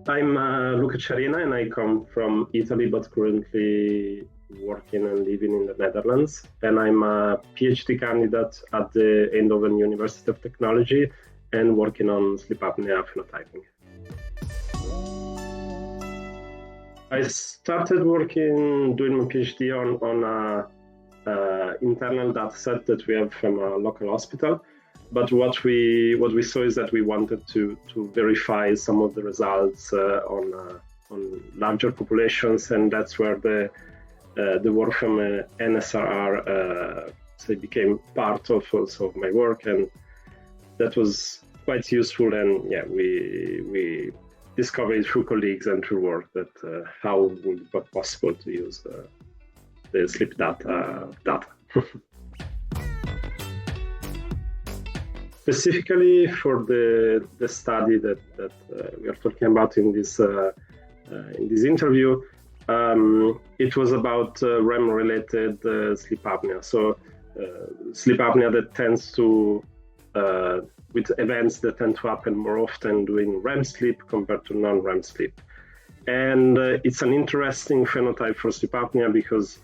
I'm Luca Cerina and I come from Italy, but currently working and living in the Netherlands. And I'm a PhD candidate at the Eindhoven University of Technology and working on sleep apnea phenotyping. I started doing my PhD on a internal dataset that we have from a local hospital. But what we saw is that we wanted to verify some of the results on larger populations, and that's where the work from NSRR became part of also my work, and that was quite useful. And yeah, we discovered through colleagues and through work that how would it be possible to use the sleep data. Specifically for the study that we are talking about in this interview, it was about REM-related sleep apnea. So sleep apnea that tends to, with events that tend to happen more often during REM sleep compared to non-REM sleep. And it's an interesting phenotype for sleep apnea because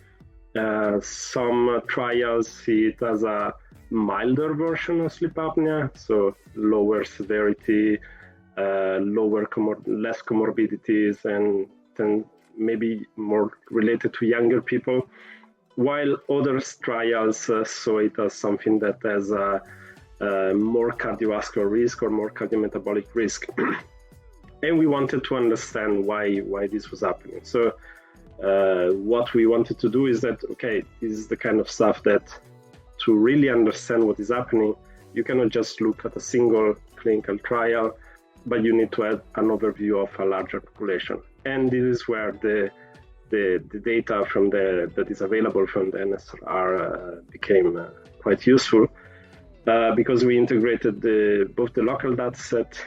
some trials see it as a milder version of sleep apnea, so lower severity, less comorbidities, and then maybe more related to younger people, while other trials saw it as something that has more cardiovascular risk or more cardiometabolic risk. And we wanted to understand why this was happening. So what we wanted to do is that, okay, this is the kind of stuff that to really understand what is happening, you cannot just look at a single clinical trial, but you need to have an overview of a larger population. And this is where the data from that is available from the NSRR became quite useful because we integrated both the local dataset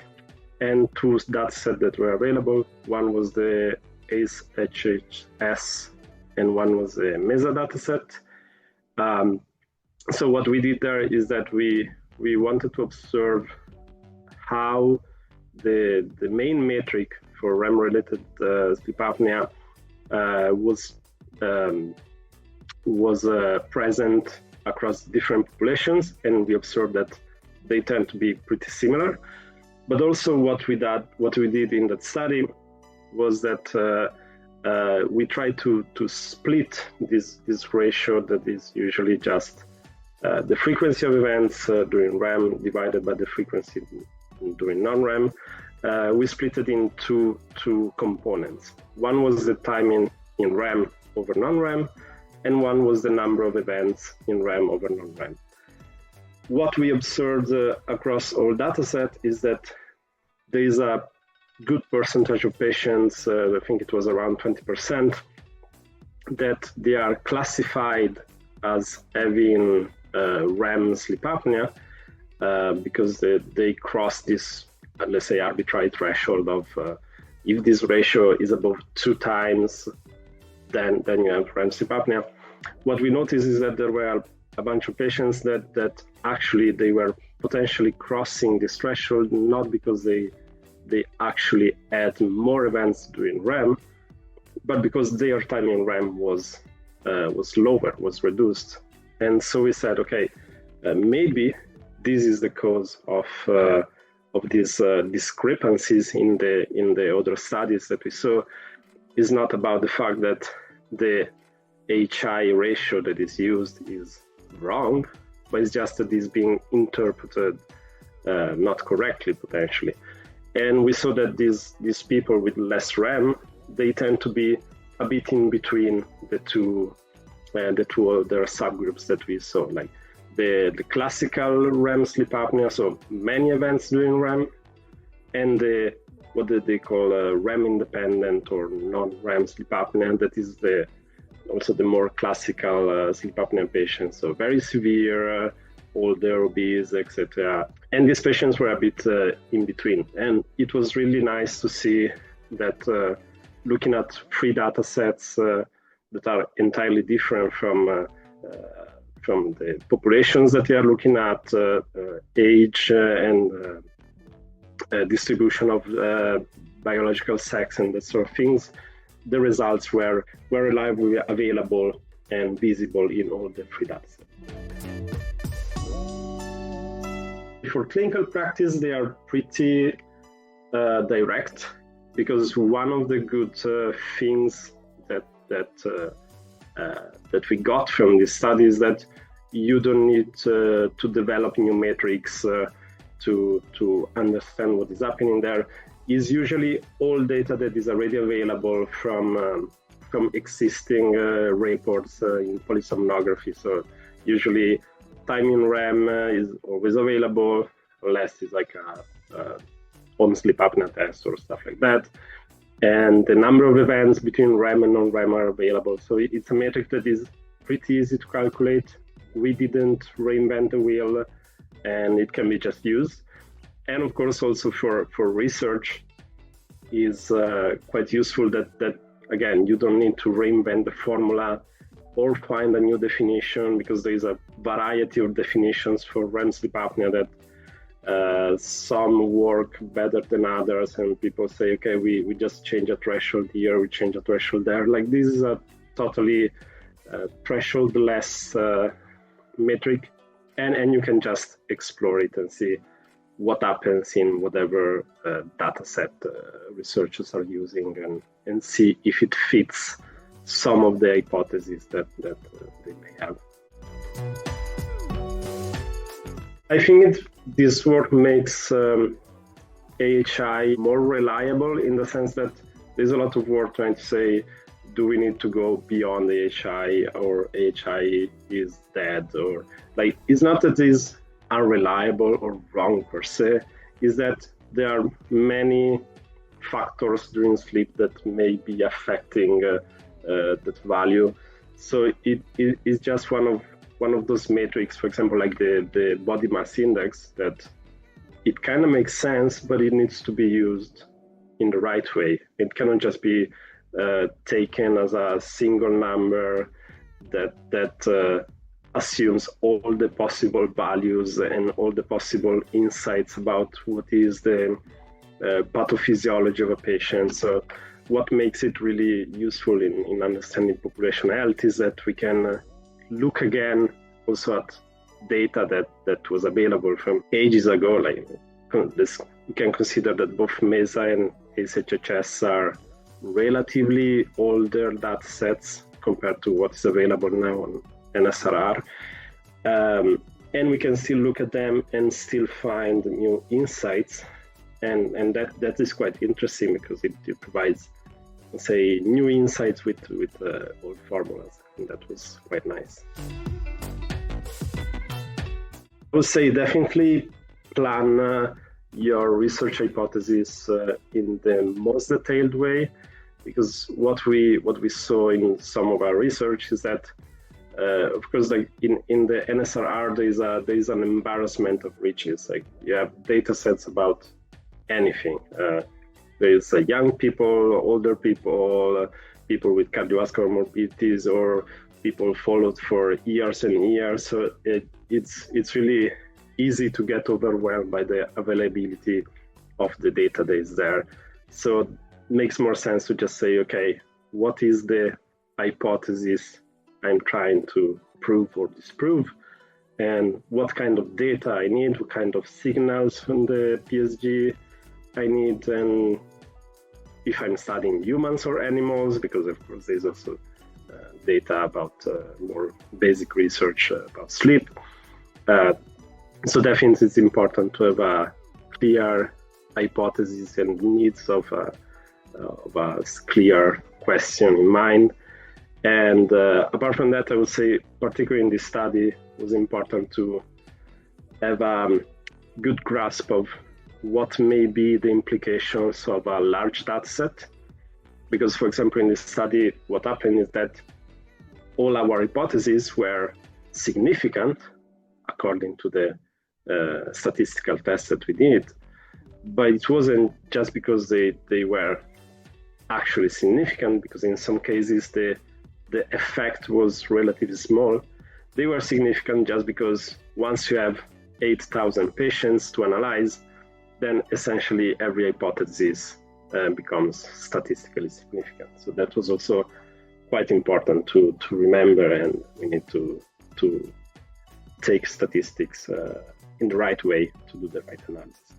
and two datasets that were available. One was the ACE-HHS and one was the MESA dataset. So what we did there is that we wanted to observe how the main metric for REM-related sleep apnea was present across different populations, and we observed that they tend to be pretty similar. But also what we did in that study was that we tried to split this ratio that is usually just the frequency of events during REM divided by the frequency during non-REM. We split it in two components. One was the time in REM over non-REM, and one was the number of events in REM over non-REM. What we observed across all datasets is that there is a good percentage of patients, I think it was around 20%, that they are classified as having REM sleep apnea because they cross this, let's say, arbitrary threshold of if this ratio is above 2 times, then you have REM sleep apnea. What we noticed is that there were a bunch of patients that actually they were potentially crossing this threshold, not because they actually had more events during REM, but because their time in REM was lower, was reduced. And so we said, okay, maybe this is the cause of these discrepancies in the other studies that we saw. Is not about the fact that the HI ratio that is used is wrong, but it's just that it's being interpreted not correctly potentially. And we saw that these people with less REM, they tend to be a bit in between the two other subgroups that we saw, like the classical REM sleep apnea, so many events during REM, and what they call REM independent or non-REM sleep apnea, that is also the more classical sleep apnea patients, so very severe, older, obese, etc. And these patients were a bit in between. And it was really nice to see that looking at 3 data sets that are entirely different from the populations that we are looking at, age and distribution of biological sex and that sort of things, the results were reliably available and visible in all the three datasets. For clinical practice, they are pretty direct, because one of the good things that we got from this study is that you don't need to develop new metrics to understand what is happening there. Is usually all data that is already available from existing reports in polysomnography. So usually time in REM is always available, unless it's like a home sleep apnea test or stuff like that. And the number of events between REM and non-REM are available. So it's a metric that is pretty easy to calculate. We didn't reinvent the wheel, and it can be just used. And of course, also for research is quite useful that, again, you don't need to reinvent the formula or find a new definition, because there is a variety of definitions for REM sleep apnea that some work better than others, and people say, okay, we just change a threshold here, we change a threshold there. Like, this is a totally threshold-less metric, and you can just explore it and see what happens in whatever data set researchers are using, and see if it fits some of the hypotheses that they may have. I think this work makes AHI more reliable, in the sense that there's a lot of work trying to say, do we need to go beyond AHI, or AHI is dead, or like, it's not that it's unreliable or wrong per se, is that there are many factors during sleep that may be affecting that value. So it is just one of those metrics, for example, like the body mass index, that it kind of makes sense, but it needs to be used in the right way. It cannot just be taken as a single number that assumes all the possible values and all the possible insights about what is the pathophysiology of a patient. So what makes it really useful in understanding population health is that we can look again also at data that was available from ages ago. Like this, you can consider that both MESA and SHHS are relatively older data sets compared to what is available now on NSRR. And we can still look at them and still find new insights. And that is quite interesting, because it provides, let's say, new insights with old formulas. And that was quite nice. I would say definitely plan your research hypothesis in the most detailed way, because what we saw in some of our research is that, of course, like in the NSRR, there is an embarrassment of riches. Like, you have data sets about anything. There's young people, older people, people with cardiovascular morbidities, or people followed for years and years. So it's really easy to get overwhelmed by the availability of the data that is there. So it makes more sense to just say, okay, what is the hypothesis I'm trying to prove or disprove, and what kind of data I need, what kind of signals from the PSG I need, and if I'm studying humans or animals, because of course there's also data about more basic research about sleep. So definitely it's important to have a clear hypothesis and needs of a clear question in mind. And apart from that, I would say, particularly in this study, it was important to have a good grasp of what may be the implications of a large data set. Because, for example, in this study, what happened is that all our hypotheses were significant according to the statistical tests that we did. But it wasn't just because they were actually significant, because in some cases the effect was relatively small. They were significant just because once you have 8,000 patients to analyze, then essentially every hypothesis becomes statistically significant. So that was also quite important to remember, and we need to take statistics in the right way to do the right analysis.